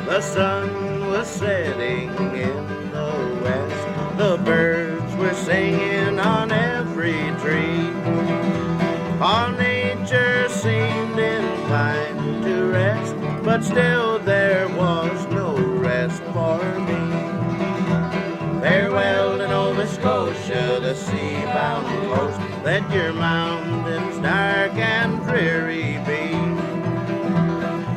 The sun was setting in the west, the birds were singing on every tree. All nature seemed inclined to rest, but still there was no rest for me. Farewell to Nova Scotia, the sea-bound coast, let your mountains dark and dreary be.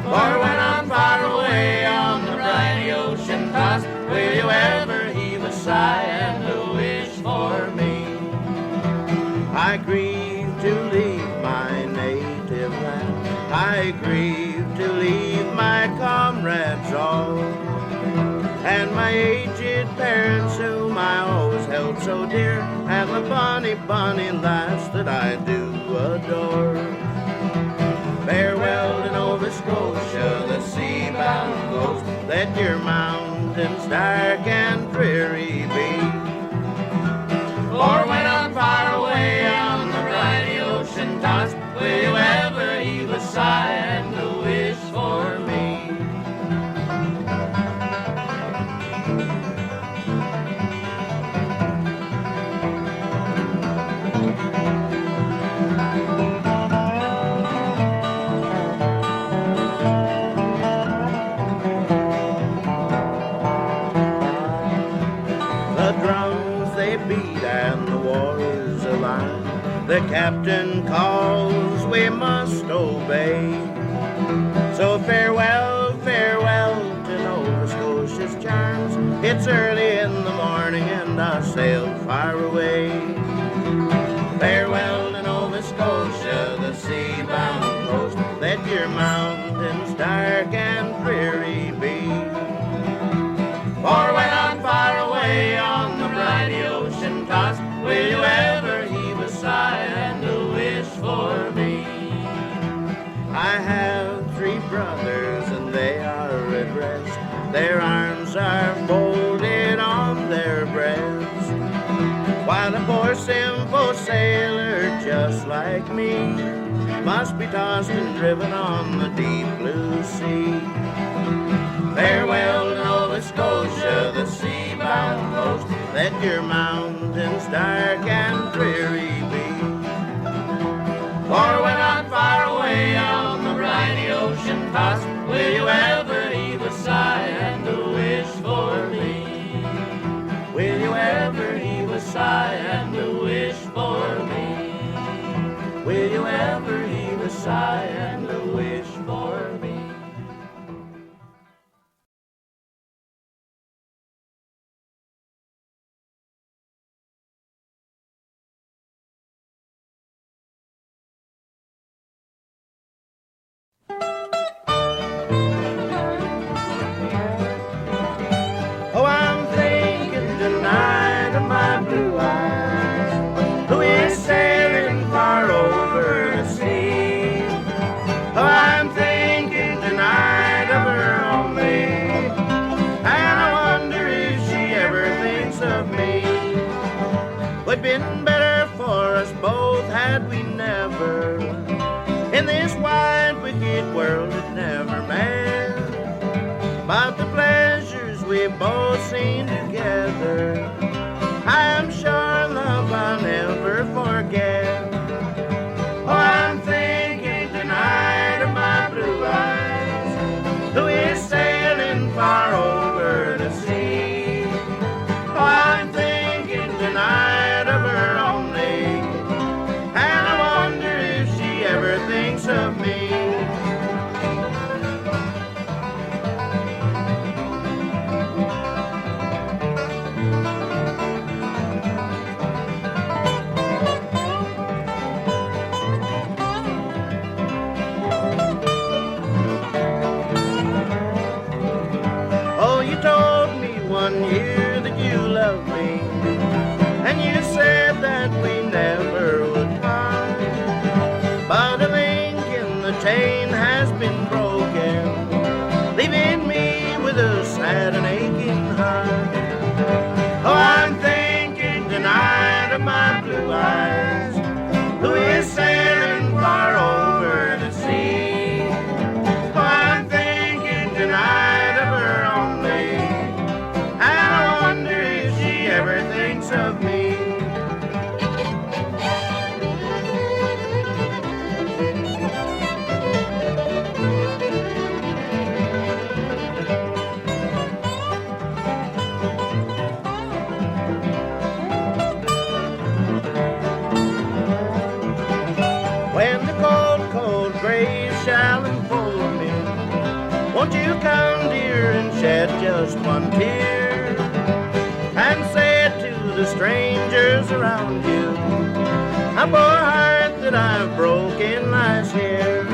For when I'm far away on the briny ocean tossed, will you ever heave a sigh and a wish for me? I grieve to leave my native land, I grieve to leave my comrades all, and my aged parents whom I always held so dear, and the bonny, bonny lass that I do adore. Farewell to Nova Scotia, the sea-bound coast, let your mountains dark and dreary be. For when I'm far away on the briny ocean tossed, will you ever heave a sigh and a wish for me? The captain calls, we must obey. So farewell, farewell to Nova Scotia's charms. It's early in the morning and I sail far away. Farewell to Nova Scotia, the sea-bound coast, let your mountains dark and dreary be. For when I'm far away on the briny ocean tossed, will you ever heave a sigh and a wish for me? I have 3 brothers and they are at rest, their arms are folded on their breasts, while a poor simple sailor just like me must be tossed and driven on the deep blue sea. Farewell to Nova Scotia, the sea-bound coast, let your mountains dark and dreary be. For when I'm far away on the briny ocean tossed, will you ever heave a sigh and a wish for me? Will you ever heave a sigh and a wish for me? Will you ever heave a sigh and a wish for me? Oh, I'm thinking tonight of my blue eyes, who is sailing far over the sea. Oh, I'm thinking tonight of her only, and I wonder if she ever thinks of me. Would been better for us both had we never, in this wide wicked world, had never met. But the pleasures we both seen together, I am sure love I'll never forget. Oh, I'm thinking tonight of my blue eyes, who is sailing far over the sea. Oh, I'm thinking tonight of her only, and I wonder if she ever thinks of me. just one tear and say it to the strangers around you. A poor heart that I've broken lies here.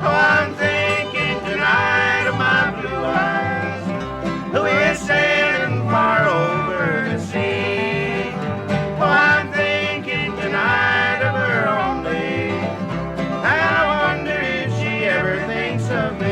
Oh, I'm thinking tonight of my blue eyes, who is sailing far over the sea. Oh, I'm thinking tonight of her only, and I wonder if she ever thinks of me.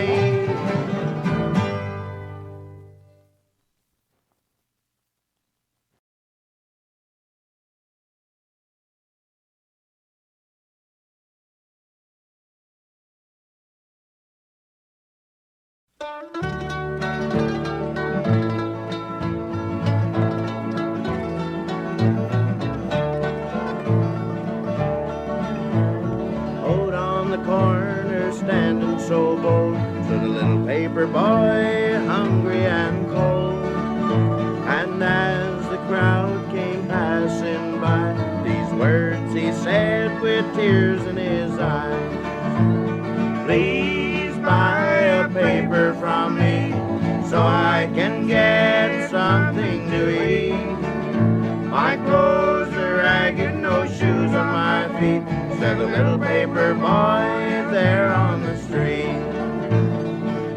Out on the corner standing so bold stood a little paper boy, hungry and cold. And as the crowd came passing by, these words he said with tears in his eyes. Please buy a paper from me so I can get something to eat. My clothes are ragged, no shoes on my feet, said the little paper boy there on the street.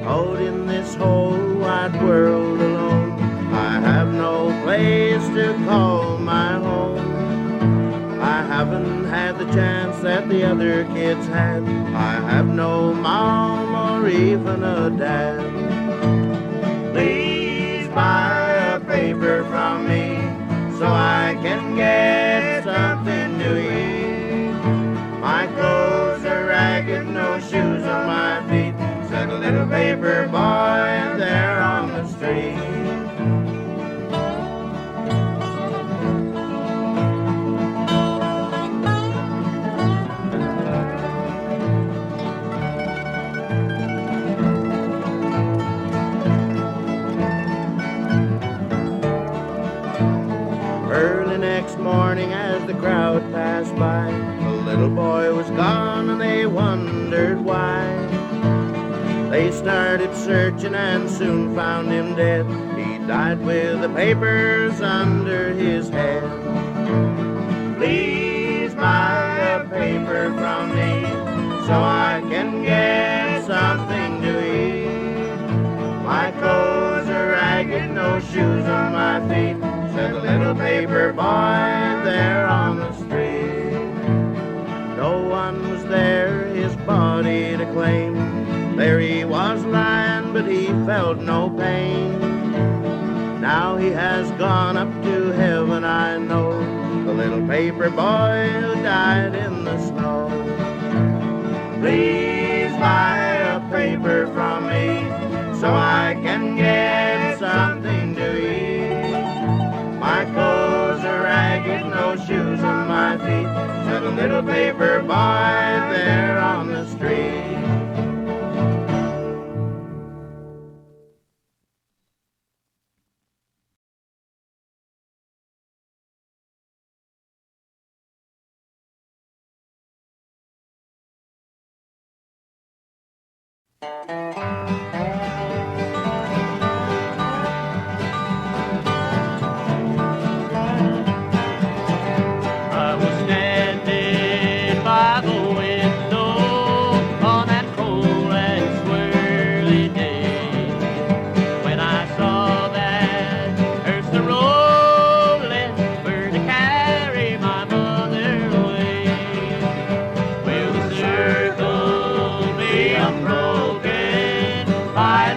Out in this whole wide world alone, I have no place to call my home. I haven't had the chance that the other kids had. I have no mom or even a dad. Please buy a paper from me so I can get something to eat. My clothes are ragged, no shoes on my feet, said a little paper boy there on the street. Early next morning as the crowd passed by, the little boy was gone and they wondered why. They started searching and soon found him dead. He died with the papers under his head. Please buy a paper from me so I can get something to eat. My clothes are ragged, no shoes on my feet, said the little paper boy there on the street. No one was there, his body to claim. There he was lying, but he felt no pain. Now he has gone up to heaven, I know, the little paper boy who died in the snow. Please buy a paper from me so I can get something to eat. My clothes are ragged, no shoes on my feet, said a little paper boy there on the street. I was standing by the window on that cold and swirly day when I saw that earth a rolling for to carry my mother away. Will the circle be unbroken by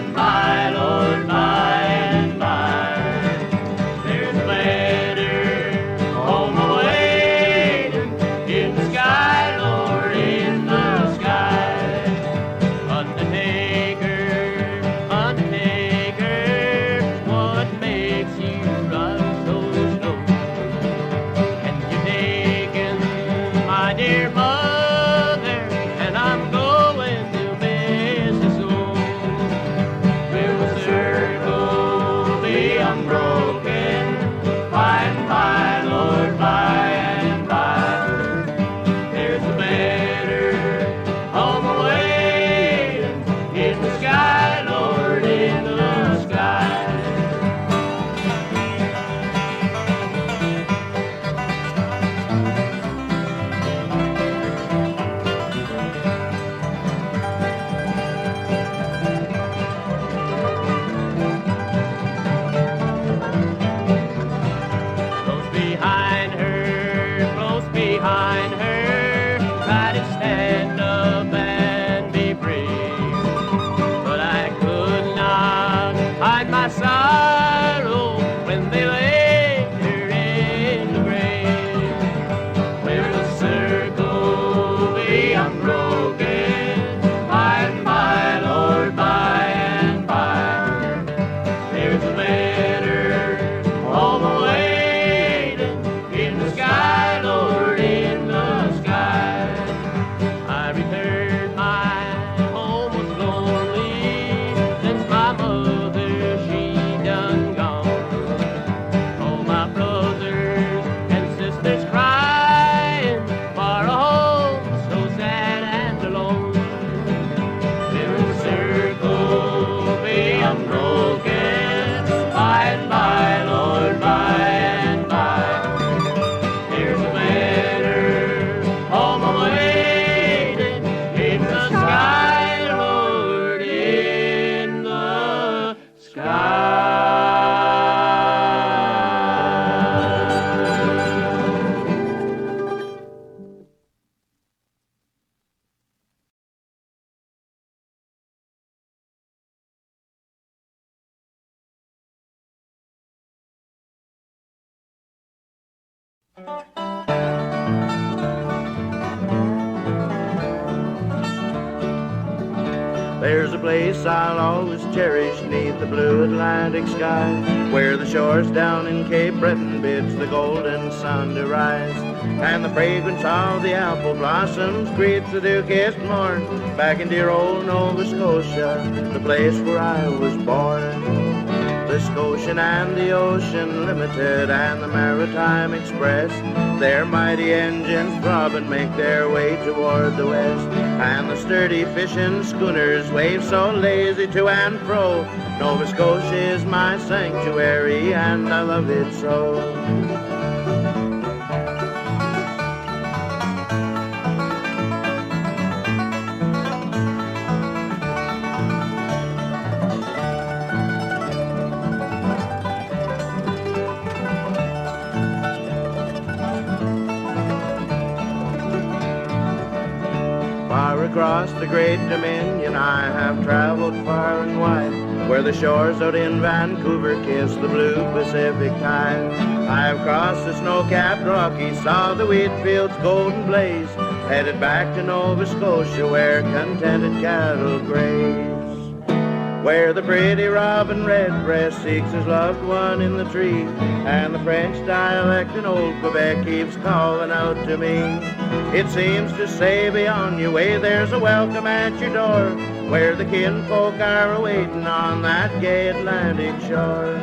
There's a place I'll always cherish 'neath the blue Atlantic sky, where the shores down in Cape Breton bids the golden sun to rise, and the fragrance of the apple blossoms greets the dew-kissed morn, back in dear old Nova Scotia, the place where I was born. The Scotian and the Ocean Limited and the Maritime Express, their mighty engines throb and make their way toward the west, and the sturdy fishing schooners wave so lazy to and fro. Nova Scotia is my sanctuary and I love it so. Across the great Dominion I have traveled far and wide, where the shores out in Vancouver kiss the blue Pacific tide. I have crossed the snow-capped Rockies, saw the wheat fields golden blaze, headed back to Nova Scotia where contented cattle graze, where the pretty robin redbreast seeks his loved one in the tree, and the French dialect in old Quebec keeps calling out to me. It seems to say beyond your way there's a welcome at your door, where the kinfolk are awaiting on that gay Atlantic shore.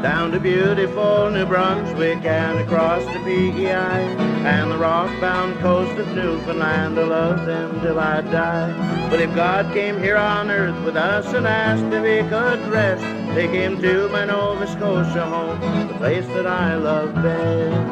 Down to beautiful New Brunswick and across to PEI and the rock-bound coast of Newfoundland, I love them till I die. But if God came here on earth with us and asked if he could rest, take him to my Nova Scotia home, the place that I love best.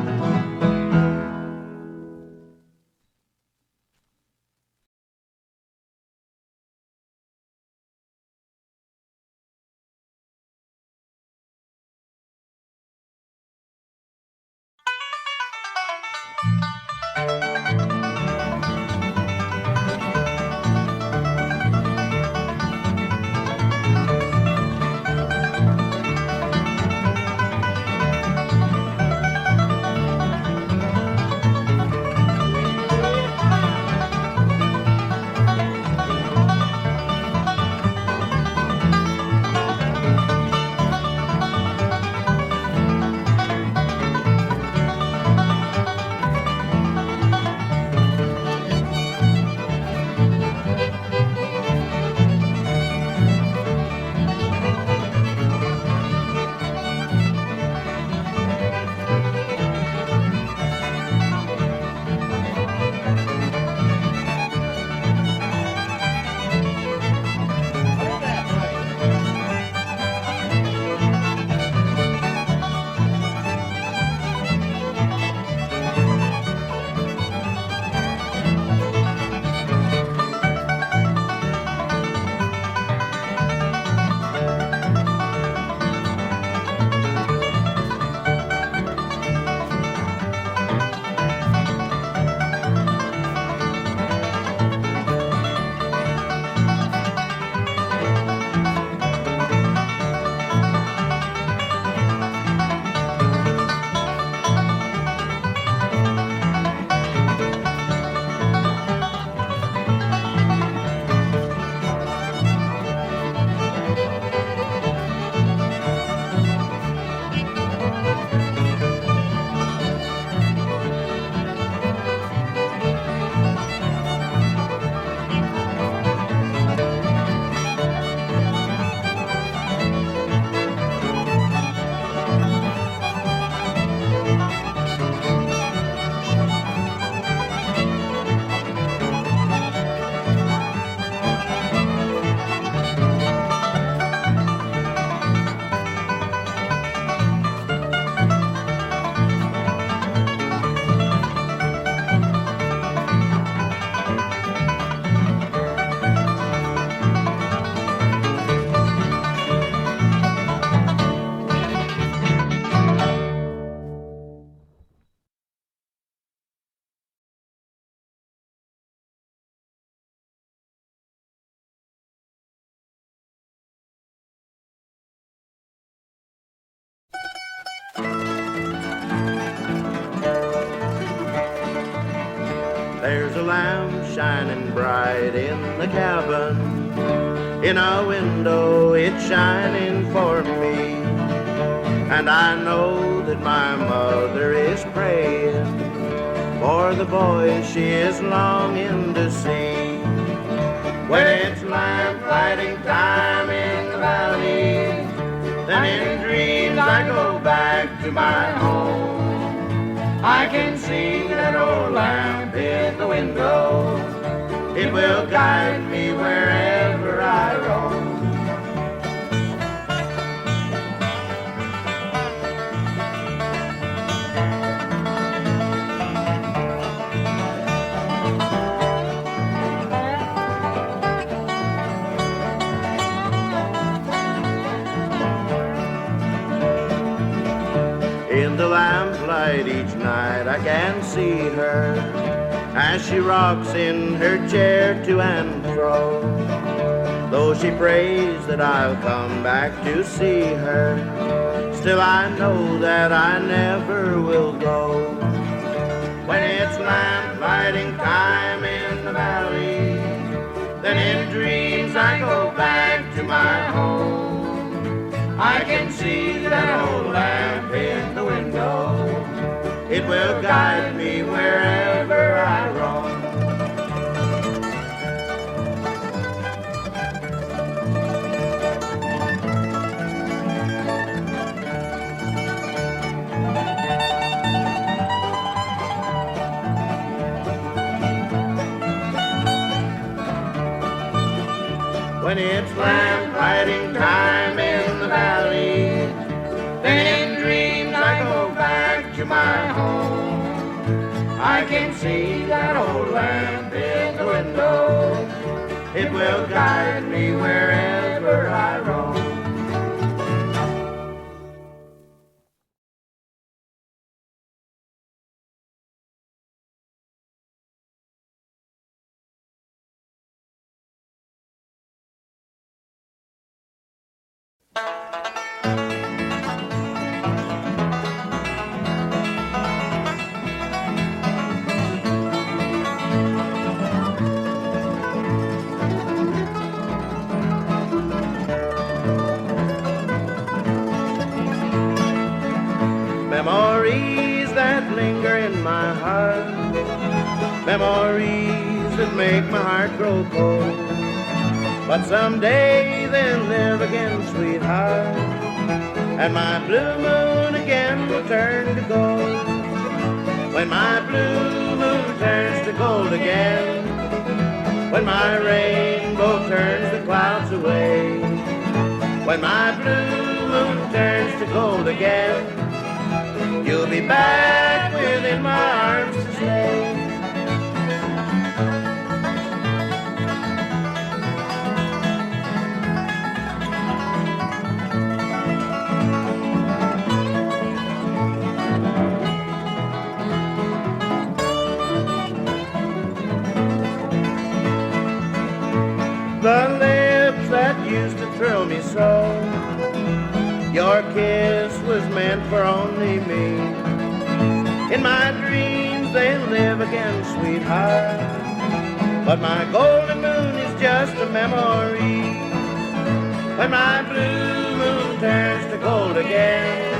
There's a lamp shining bright in the cabin. In a window it's shining for me. And I know that my mother is praying for the boy she is longing to see. When it's lamp lighting time in the valley, then in dreams I go back to my home. I can see that old lamp in the window. It will guide me wherever I roam. In the lamplight each night I can see her as she rocks in her chair to and fro. Though she prays that I'll come back to see her, still I know that I never will go. When it's lamp lighting time in the valley, then in dreams I go back to my home. I can see that old lamp in the window. It will guide me wherever I roam. When it's lamp lighting time in the valley, then in dreams I go back to my home. I can see that old lamp in the window. It will guide me wherever I roam. Memories that linger in my heart, memories that make my heart grow cold. But someday they'll live again, sweetheart, and my blue moon again will turn to gold. When my blue moon turns to gold again, when my rainbow turns the clouds away, when my blue moon turns to gold again, you'll be back within my arms to stay. The lips that used to thrill me so, your kiss was meant for only me. In my dreams they live again, sweetheart, but my golden moon is just a memory. When my blue moon turns to gold again,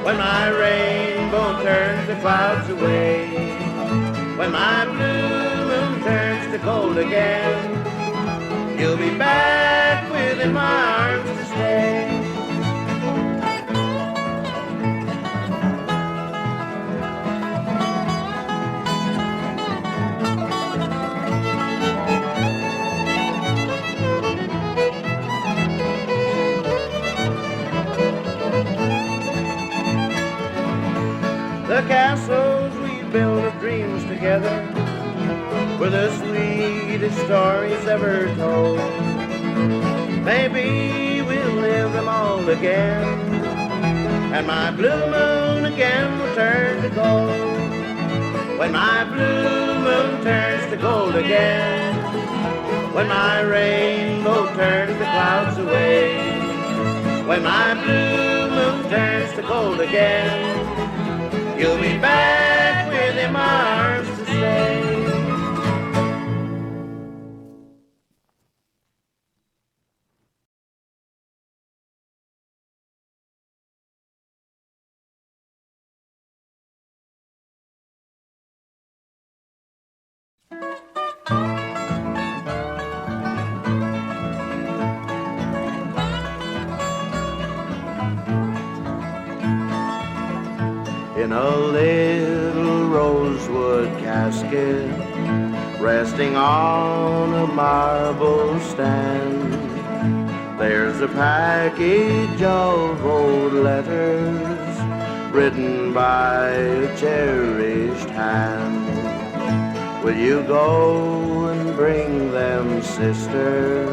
when my rainbow turns the clouds away, when my blue moon turns to gold again, you'll be back within my arms to stay. The castles we built of dreams together were the sweetest stories ever told. Maybe we'll live them all again, and my blue moon again will turn to gold. When my blue moon turns to gold again, when my rainbow turns the clouds away, when my blue moon turns to gold again, you'll be back within my arms to stay. In a little rosewood casket, resting on a marble stand, there's a package of old letters written by a cherished hand. Will you go and bring them, sister,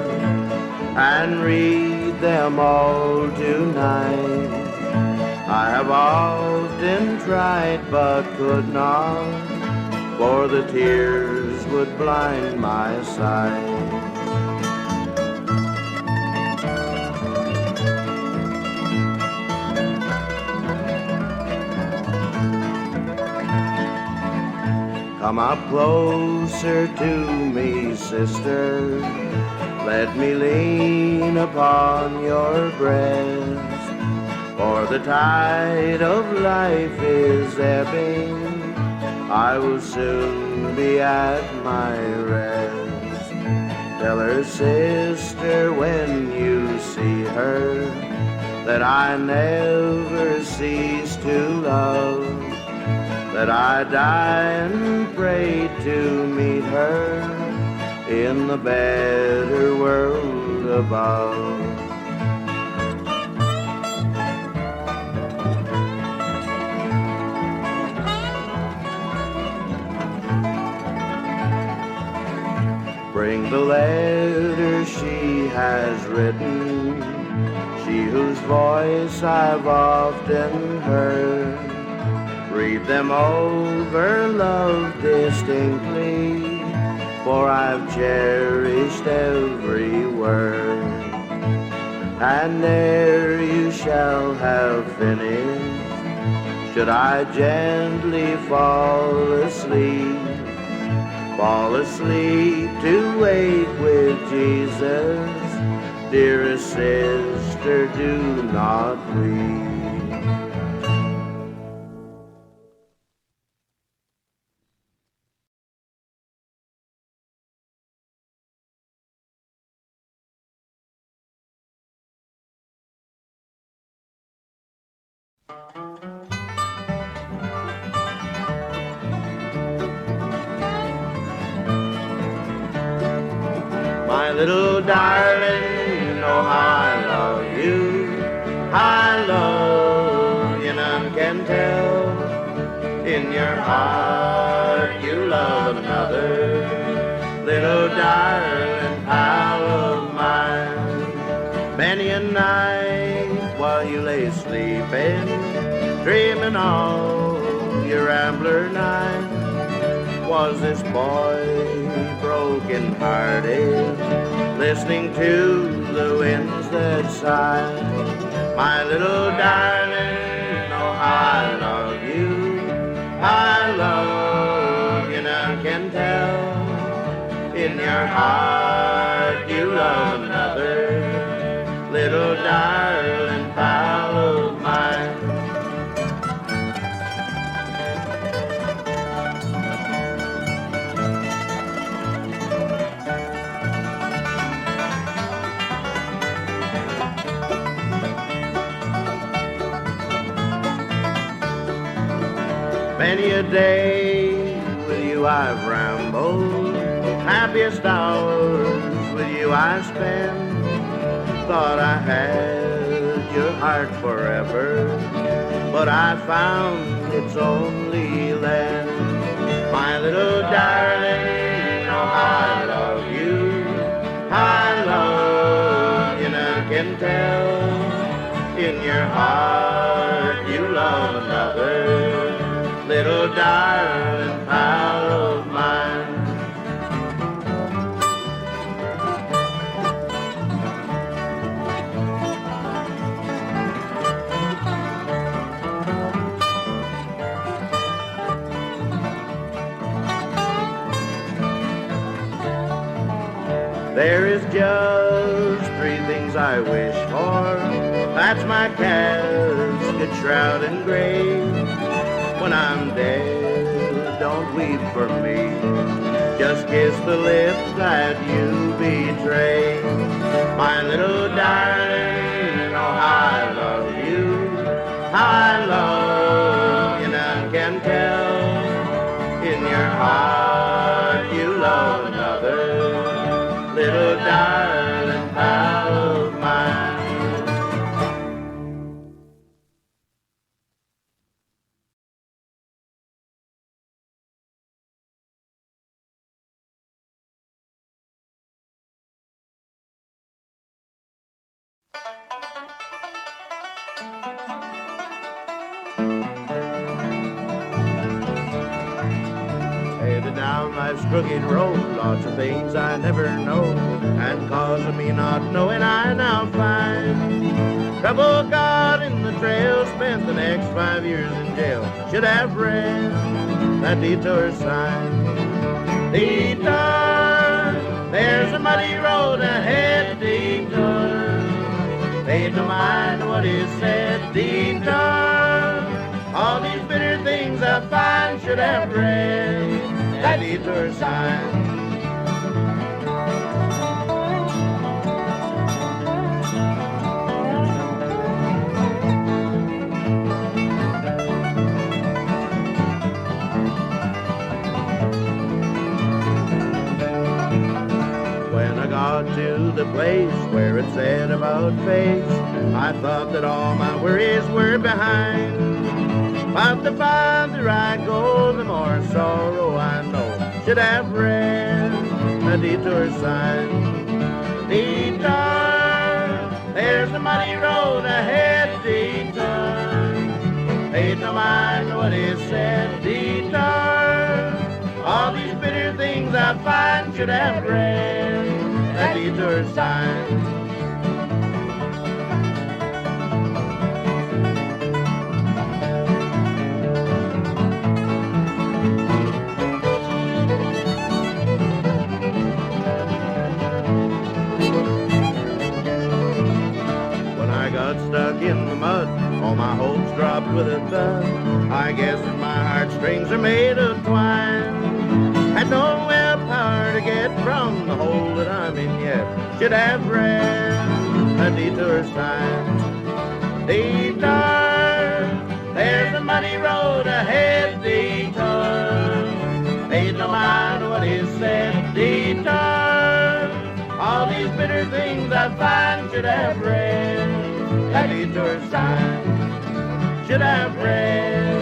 and read them all tonight? I have often tried but could not, for the tears would blind my sight. Come up closer to me, sister, let me lean upon your breast. For the tide of life is ebbing, I will soon be at my rest. Tell her, sister, when you see her, that I never cease to love, that I die and pray to meet her in the better world above. Bring the letter she has written, she whose voice I've often heard. Read them over, love, distinctly, for I've cherished every word. And ere you shall have finished, should I gently fall asleep to wake with Jesus, dearest sister, do not weep. My little darling, you know how I love you. I love you, none can tell. In your heart you love another, little darling pal of mine. Many a night while you lay sleeping, dreaming of your rambler night, was this boy broken hearted, listening to the winds that sigh. My little darling, oh how I love you, I love you, none can tell. In your heart you love another, little darling pal of mine. Many a day with you I've rambled, happiest hours with you I spent. Thought I had your heart forever, but I found it's only land. My little darling, oh I love you, I love you, none can tell. In your heart you love another, little darling pal of mine. There is just three things I wish for. That's my casket, shroud, and grave. When I'm dead, don't weep for me. just kiss the lips that you betray. My little darling, oh how I love you, how I love you, none can tell. In your heart you love another, little darling pal of mine. Headed down life's crooked road, lots of things I never know, and cause of me not knowing I now find. Trouble got in the trail, spent the next 5 years in jail. Should have read that detour sign. Detour, there's a muddy road ahead, detour. They don't mind what is said, detour. All these bitter things I find, should have read that detour sign. When I got to the place where it said about face, I thought that all my worries were behind. But the farther I go, the more sorrow I know. Should have read a detour sign. Detour, there's a muddy road ahead, detour. Ain't no mind what is said, detour. All these bitter things I find, should have read a detour sign. Stuck in the mud, all my hopes dropped with a thud. I guess that my heartstrings are made of twine. Had no willpower to get from the hole that I'm in yet. Should have read a detour sign. Detour, there's a muddy road ahead, detour. Ain't no mind what is said, detour. All these bitter things I find, should have read a detour sign. Should have read